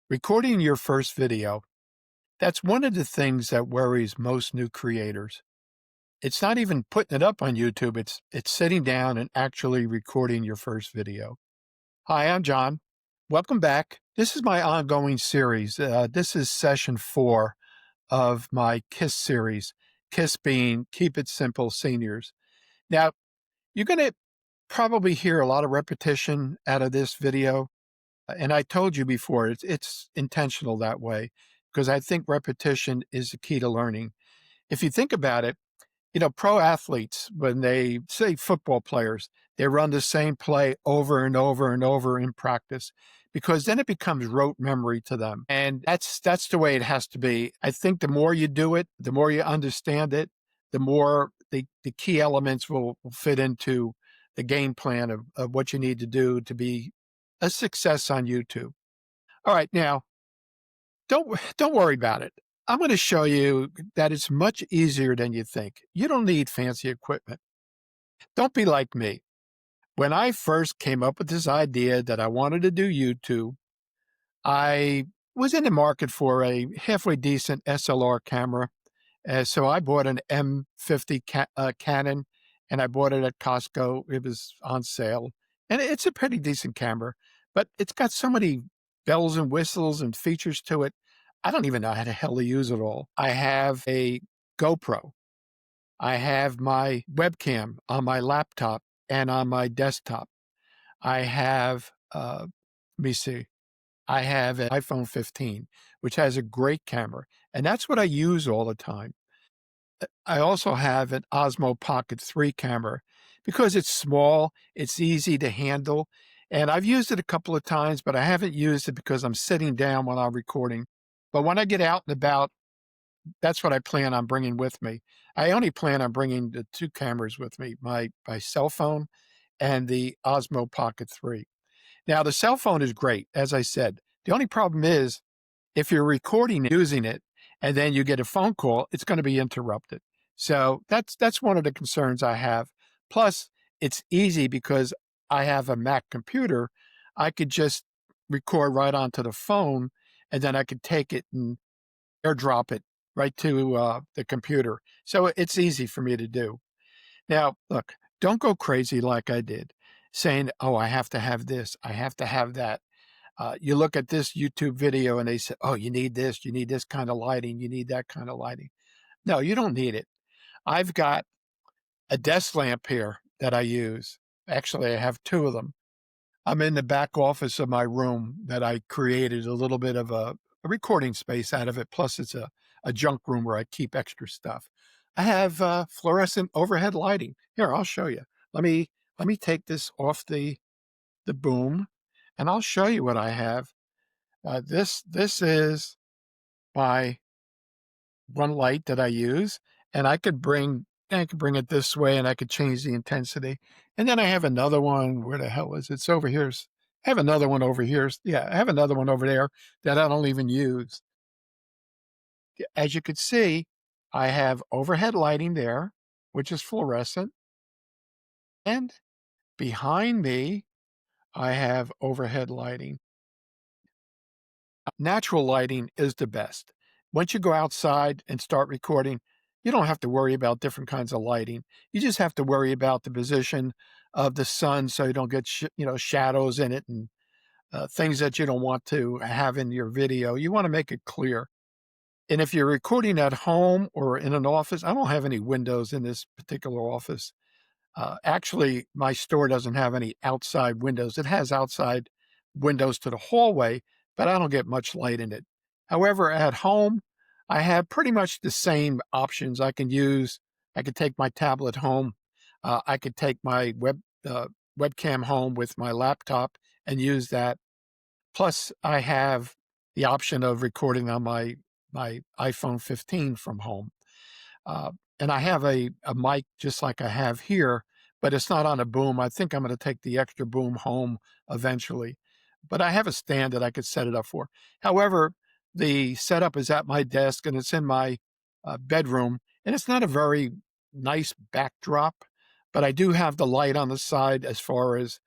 Recording your first video, that's one of the things that worries most new creators. It's not even putting it up on YouTube, it's sitting down and actually recording your first video. Hi, I'm John. Welcome back. This is my ongoing series. This is session 4 of my KISS series, KISS being Keep It Simple Seniors. Now, you're going to probably hear a lot of repetition out of this video. And I told you before, it's intentional that way because I think repetition is the key to learning. If you think about it, pro athletes, when they say football players, they run the same play over and over and over in practice because then it becomes rote memory to them. And that's the way it has to be. I think the more you do it, the more you understand it, the more the key elements will fit into the game plan of what you need to do to be a success on YouTube. All right, now don't worry about it. I'm going to show you that it's much easier than you think. You don't need fancy equipment. Don't be like me. When I first came up with this idea that I wanted to do YouTube, I was in the market for a halfway decent SLR camera. So I bought an M50 Canon, and I bought it at Costco. It was on sale, and it's a pretty decent camera, but it's got so many bells and whistles and features to it. I don't even know how the hell to use it all. I have a GoPro. I have my webcam on my laptop and on my desktop. I have, let me see, I have an iPhone 15, which has a great camera, and that's what I use all the time. I also have an Osmo Pocket 3 camera because it's small, it's easy to handle, and I've used it a couple of times, but I haven't used it because I'm sitting down when I'm recording. But when I get out and about, that's what I plan on bringing with me. I only plan on bringing the 2 cameras with me, my cell phone and the Osmo Pocket 3. Now, the cell phone is great, as I said. The only problem is if you're recording using it and then you get a phone call, it's going to be interrupted. So that's one of the concerns I have. Plus, it's easy because I have a Mac computer. I could just record right onto the phone, and then I could take it and airdrop it right to the computer. So it's easy for me to do. Now, look, don't go crazy like I did, saying, oh, I have to have this, I have to have that. You look at this YouTube video and they say, oh, you need this kind of lighting, you need that kind of lighting. No, you don't need it. I've got a desk lamp here that I use. Actually, I have 2 of them. I'm in the back office of my room that I created a little bit of a recording space out of it. Plus, it's a junk room where I keep extra stuff. I have fluorescent overhead lighting. Here, I'll show you. Let me take this off the boom, and I'll show you what I have. This is my one light that I use, and I could bring it this way, and I could change the intensity. And then I have another one. Where the hell is it? It's over here. I have another one over here. Yeah, I have another one over there that I don't even use. As you could see, I have overhead lighting there, which is fluorescent, and behind me, I have overhead lighting. Natural lighting is the best. Once you go outside and start recording, you don't have to worry about different kinds of lighting. You just have to worry about the position of the sun so you don't get shadows in it and things that you don't want to have in your video. You want to make it clear. And if you're recording at home or in an office, I don't have any windows in this particular office. Actually, my store doesn't have any outside windows. It has outside windows to the hallway, but I don't get much light in it. However, at home, I have pretty much the same options I could take my tablet home. I could take my webcam home with my laptop and use that. Plus, I have the option of recording on my iPhone 15 from home. Uh, and I have a mic just like I have here, but it's not on a boom. I think I'm going to take the extra boom home eventually. But I have a stand that I could set it up for. However, the setup is at my desk and it's in my bedroom, and it's not a very nice backdrop, but I do have the light on the side as far as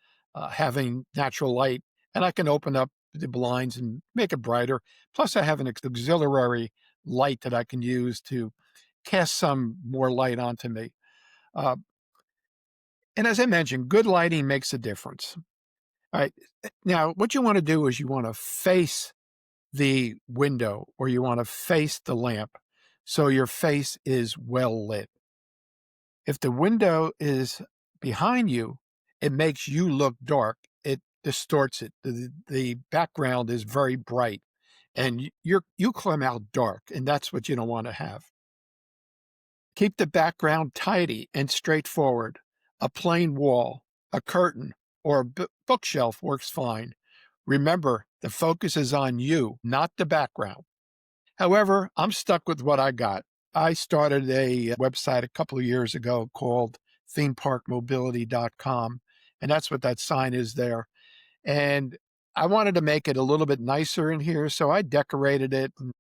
having natural light, and I can open up the blinds and make it brighter. Plus, I have an auxiliary light that I can use to cast some more light onto me. Uh, and as I mentioned, good lighting makes a difference. All right. Now, what you want to do is you want to face the window or you want to face the lamp so your face is well lit. If the window is behind you, it makes you look dark. It distorts it. The background is very bright and you come out dark, and that's what you don't want to have. Keep the background tidy and straightforward. A plain wall, a curtain, or a bookshelf works fine. Remember, the focus is on you, not the background. However, I'm stuck with what I got. I started a website a couple of years ago called themeparkmobility.com, and that's what that sign is there. And I wanted to make it a little bit nicer in here, so I decorated it. And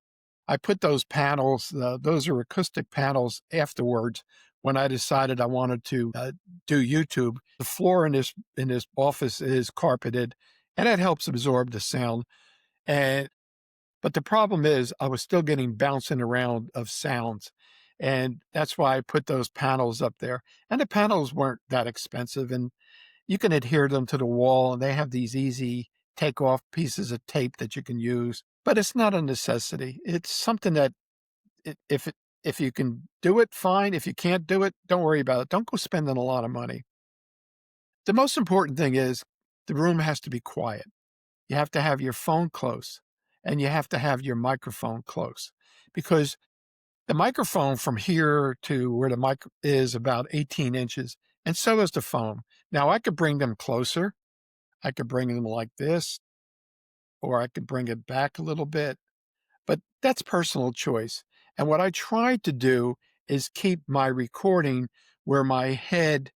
I put those panels, those are acoustic panels afterwards when I decided I wanted to do YouTube. The floor in this office is carpeted, and it helps absorb the sound. But the problem is I was still getting bouncing around of sounds. And that's why I put those panels up there. And the panels weren't that expensive, and you can adhere them to the wall, and they have these easy take off pieces of tape that you can use. But it's not a necessity. It's something that if you can do it, fine. If you can't do it, don't worry about it. Don't go spending a lot of money. The most important thing is the room has to be quiet. You have to have your phone close, and you have to have your microphone close, because the microphone from here to where the mic is about 18 inches, and so is the phone. Now, I could bring them closer. I could bring them like this, or I could bring it back a little bit, but that's personal choice. And what I tried to do is keep my recording where my head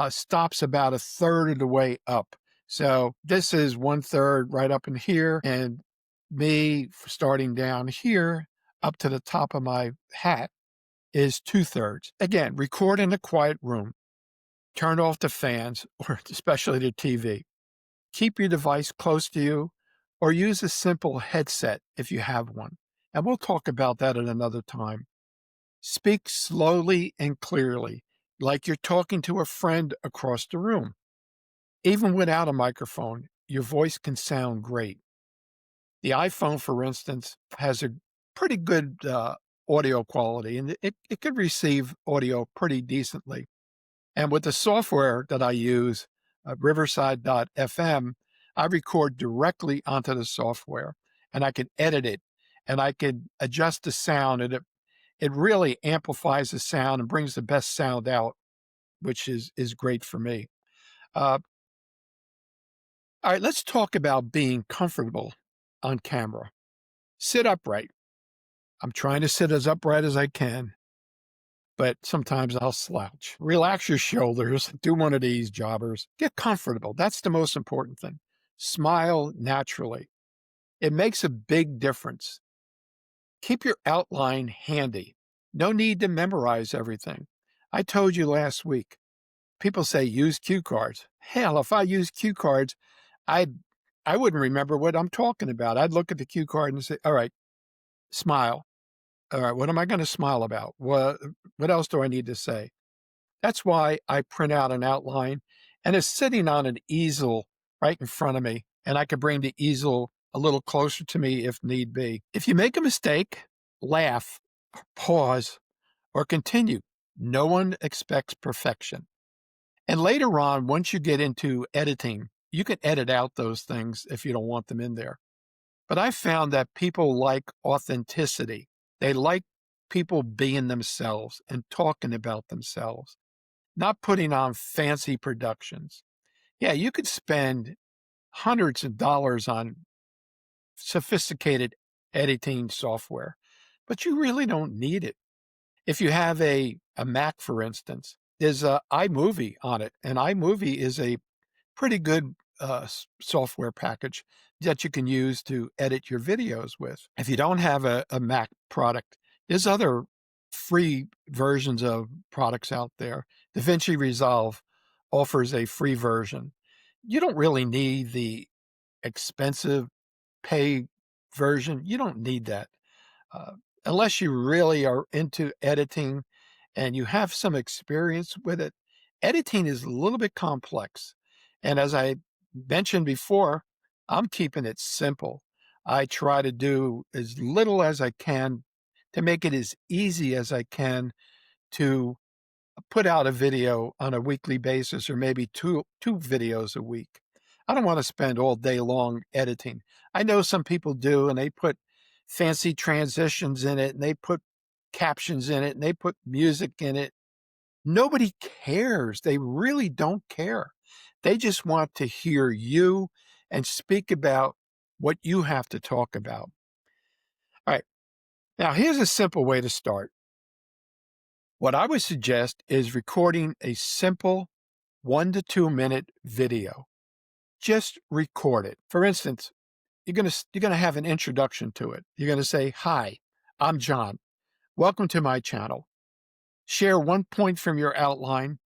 stops about a third of the way up. So this is 1/3 right up in here, and me starting down here up to the top of my hat is 2/3. Again, record in a quiet room. Turn off the fans, or especially the TV. Keep your device close to you, or use a simple headset if you have one. And we'll talk about that at another time. Speak slowly and clearly, like you're talking to a friend across the room. Even without a microphone, your voice can sound great. The iPhone, for instance, has a pretty good audio quality, and it could receive audio pretty decently. And with the software that I use, Riverside.fm, I record directly onto the software, and I can edit it, and I can adjust the sound, and it really amplifies the sound and brings the best sound out, which is great for me. Uh, all right, let's talk about being comfortable on camera. Sit upright. I'm trying to sit as upright as I can, but sometimes I'll slouch. Relax your shoulders. Do one of these jobbers. Get comfortable. That's the most important thing. Smile naturally. It makes a big difference. Keep your outline handy. No need to memorize everything. I told you last week, people say use cue cards. Hell, if I use cue cards, I wouldn't remember what I'm talking about. I'd look at the cue card and say, all right, smile. All right, what am I going to smile about? What else do I need to say? That's why I print out an outline, and it's sitting on an easel right in front of me, and I could bring the easel a little closer to me if need be. If you make a mistake, laugh, pause, or continue. No one expects perfection. And later on, once you get into editing, you can edit out those things if you don't want them in there. But I found that people like authenticity. They like people being themselves and talking about themselves, not putting on fancy productions. Yeah, you could spend hundreds of dollars on sophisticated editing software, but you really don't need it. If you have a Mac, for instance, there's a iMovie on it, and iMovie is a pretty good software package that you can use to edit your videos with. If you don't have a Mac product, there's other free versions of products out there. DaVinci Resolve offers a free version. You don't really need the expensive pay version. You don't need that. Uh, Unless you really are into editing and you have some experience with it, editing is a little bit complex. And as I mentioned before, I'm keeping it simple. I try to do as little as I can to make it as easy as I can to put out a video on a weekly basis or maybe two videos a week. I don't want to spend all day long editing. I know some people do, and they put fancy transitions in it, and they put captions in it, and they put music in it. Nobody cares. They really don't care. They just want to hear you and speak about what you have to talk about. All right. Now, here's a simple way to start. What I would suggest is recording a simple 1 to 2 minute video. Just record it. For instance, you're gonna have an introduction to it. You're gonna say, "Hi, I'm John. Welcome to my channel." Share one point from your outline,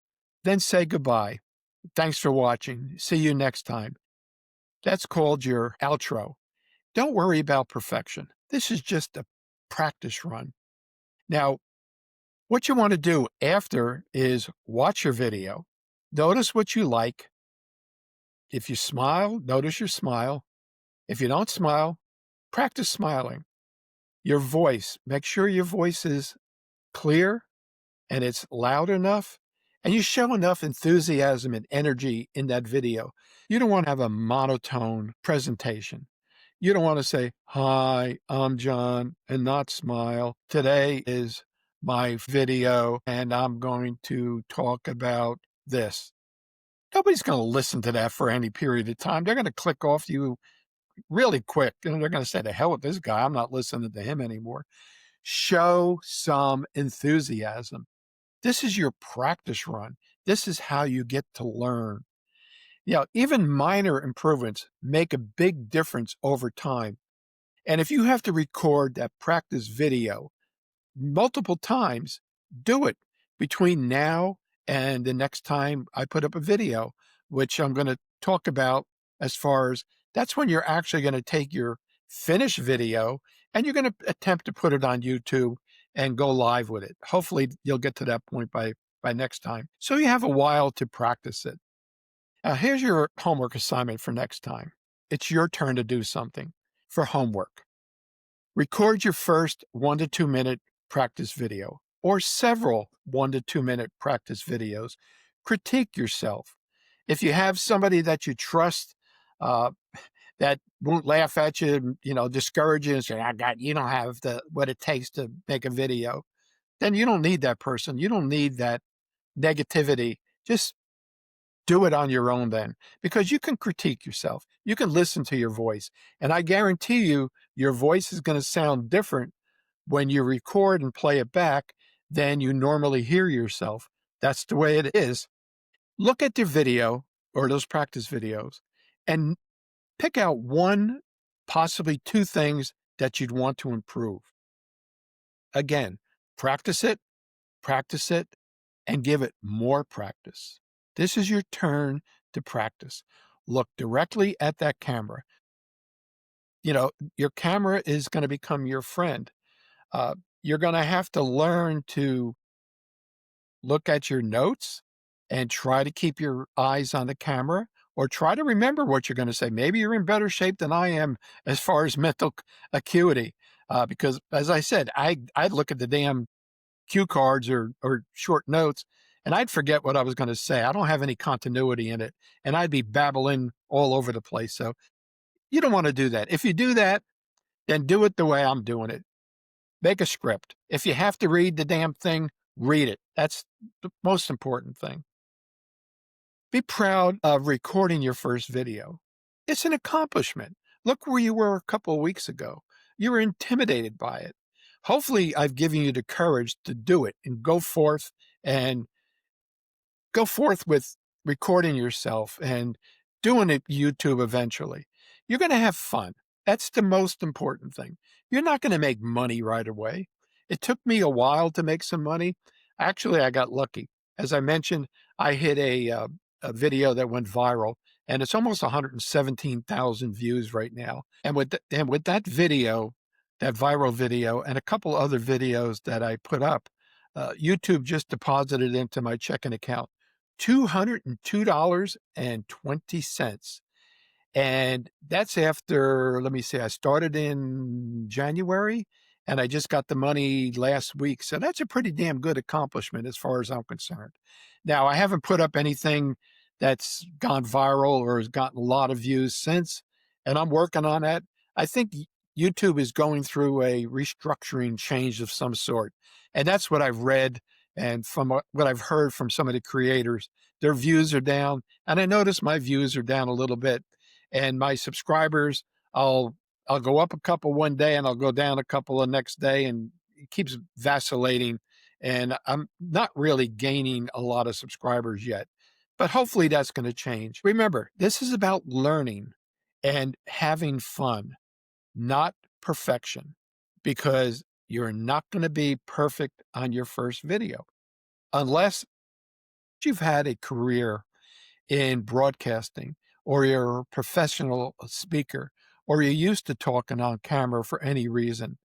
then say goodbye. Thanks for watching. See you next time. That's called your outro. Don't worry about perfection. This is just a practice run. Now, what you want to do after is watch your video. Notice what you like. If you smile, notice your smile. If you don't smile, practice smiling. Your voice, make sure your voice is clear and it's loud enough, and you show enough enthusiasm and energy in that video. You don't want to have a monotone presentation. You don't want to say, "Hi, I'm John," and not smile. Today is my video, and I'm going to talk about this. Nobody's going to listen to that for any period of time. They're going to click off you really quick, and they're going to say, "The hell with this guy. I'm not listening to him anymore." Show some enthusiasm. This is your practice run. This is how you get to learn. Even minor improvements make a big difference over time. And if you have to record that practice video multiple times, do it between now and the next time I put up a video, which I'm going to talk about as far as that's when you're actually going to take your finished video and you're going to attempt to put it on YouTube and go live with it. Hopefully you'll get to that point by next time. So you have a while to practice it. Now here's your homework assignment for next time. It's your turn to do something for homework. Record your first 1 to 2 minute practice video or several 1 to 2 minute practice videos. Critique yourself. If you have somebody that you trust that won't laugh at you, discourage you and say, you don't have what it takes to make a video, then you don't need that person. You don't need that negativity. Just do it on your own then, because you can critique yourself. You can listen to your voice. And I guarantee you, your voice is going to sound different when you record and play it back than you normally hear yourself. That's the way it is. Look at the video or those practice videos and pick out one, possibly two things that you'd want to improve. Again, practice it, and give it more practice. This is your turn to practice. Look directly at that camera. Your camera is going to become your friend. You're going to have to learn to look at your notes and try to keep your eyes on the camera, or try to remember what you're going to say. Maybe you're in better shape than I am as far as mental acuity, because as I said, I'd look at the damn cue cards or short notes, and I'd forget what I was going to say. I don't have any continuity in it, and I'd be babbling all over the place. So you don't want to do that. If you do that, then do it the way I'm doing it. Make a script. If you have to read the damn thing, read it. That's the most important thing. Be proud of recording your first video. It's an accomplishment. Look where you were a couple of weeks ago. You were intimidated by it. Hopefully, I've given you the courage to do it and go forth with recording yourself and doing it YouTube eventually. You're going to have fun. That's the most important thing. You're not going to make money right away. It took me a while to make some money. Actually, I got lucky. As I mentioned, I hit a video that went viral, and it's almost 117,000 views right now. And with that video, that viral video, and a couple other videos that I put up, YouTube just deposited into my checking account $202.20. And that's after, let me see, I started in January and I just got the money last week. So that's a pretty damn good accomplishment as far as I'm concerned. Now, I haven't put up anything that's gone viral or has gotten a lot of views since, and I'm working on that. I think YouTube is going through a restructuring change of some sort. And that's what I've read. And from what I've heard from some of the creators, their views are down. And I notice my views are down a little bit, and my subscribers, I'll I'll go up a couple one day and I'll go down a couple the next day, and it keeps vacillating, and I'm not really gaining a lot of subscribers yet. But hopefully that's going to change. Remember, this is about learning and having fun, not perfection, because you're not going to be perfect on your first video unless you've had a career in broadcasting, or you're a professional speaker, or you're used to talking on camera for any reason.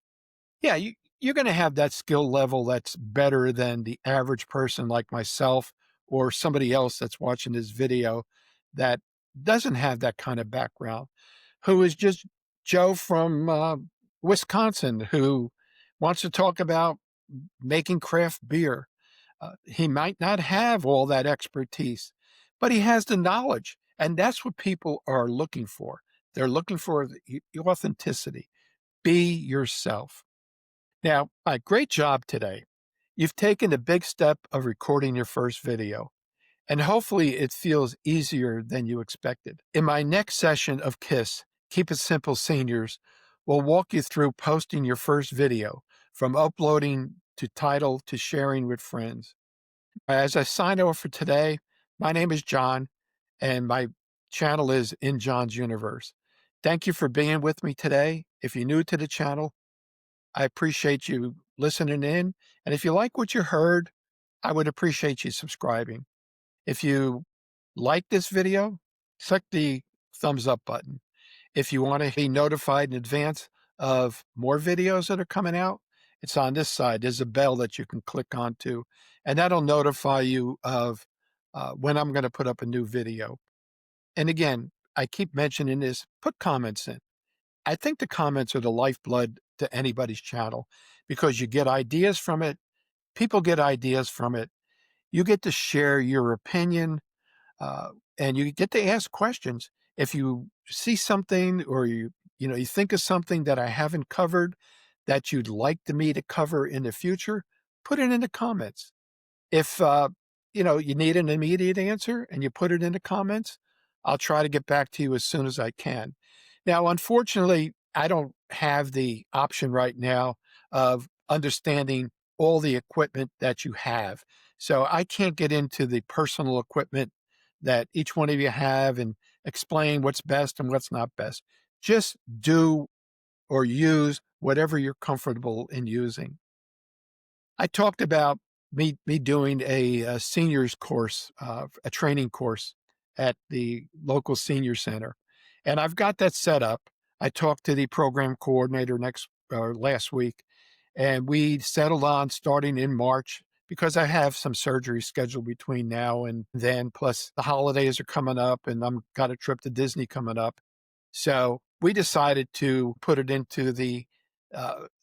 Yeah, you're going to have that skill level that's better than the average person like myself or somebody else that's watching this video that doesn't have that kind of background, who is just Joe from Wisconsin, who wants to talk about making craft beer. He might not have all that expertise, but he has the knowledge. And that's what people are looking for. They're looking for the authenticity. Be yourself. Now, great job today. You've taken the big step of recording your first video, and hopefully it feels easier than you expected. In my next session of KISS, Keep It Simple Seniors, we'll walk you through posting your first video, from uploading to title to sharing with friends. As I sign off for today, my name is John, and my channel is In John's Universe. Thank you for being with me today. If you're new to the channel, I appreciate you listening in. And if you like what you heard, I would appreciate you subscribing. If you like this video, click the thumbs up button. If you want to be notified in advance of more videos that are coming out, it's on this side. There's a bell that you can click onto, and that'll notify you of when I'm going to put up a new video. And again, I keep mentioning this, put comments in. I think the comments are the lifeblood to anybody's channel, because you get ideas from it. People get ideas from it. You get to share your opinion, uh, and you get to ask questions. If you see something, or you think of something that I haven't covered that you'd like me to cover in the future, put it in the comments. If you need an immediate answer and you put it in the comments, I'll try to get back to you as soon as I can. Now, unfortunately, I don't have the option right now of understanding all the equipment that you have. So I can't get into the personal equipment that each one of you have and explain what's best and what's not best. Just do or use whatever you're comfortable in using. I talked about me doing a seniors course, a training course at the local senior center, and I've got that set up. I talked to the program coordinator last week, and we settled on starting in March, because I have some surgery scheduled between now and then. Plus, the holidays are coming up, and I'm got a trip to Disney coming up. So we decided to put it into the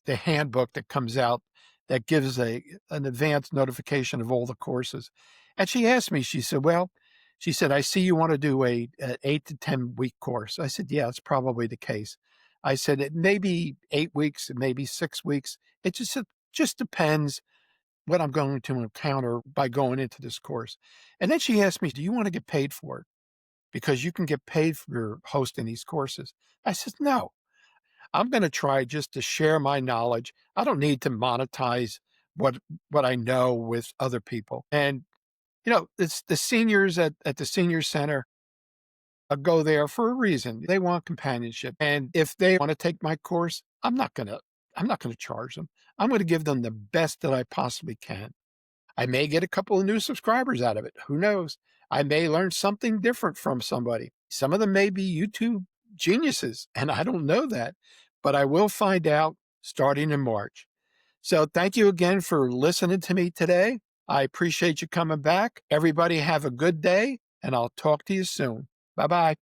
handbook that comes out, that gives an advance notification of all the courses. And she asked me, she said, well, she said, I see you want to do an 8 to 10 week course. I said, yeah, that's probably the case. I said, it may be 8 weeks, it may be 6 weeks. It just depends what I'm going to encounter by going into this course. And then she asked me, do you want to get paid for it? Because you can get paid for hosting these courses. I said, no, I'm going to try just to share my knowledge. I don't need to monetize what what I know with other people. And it's the seniors at the senior center go there for a reason. They want companionship. And if they want to take my course, I'm not gonna charge them. I'm going to give them the best that I possibly can. I may get a couple of new subscribers out of it. Who knows? I may learn something different from somebody. Some of them may be YouTube geniuses, and I don't know that, but I will find out starting in March. So thank you again for listening to me today. I appreciate you coming back. Everybody have a good day, and I'll talk to you soon. Bye-bye.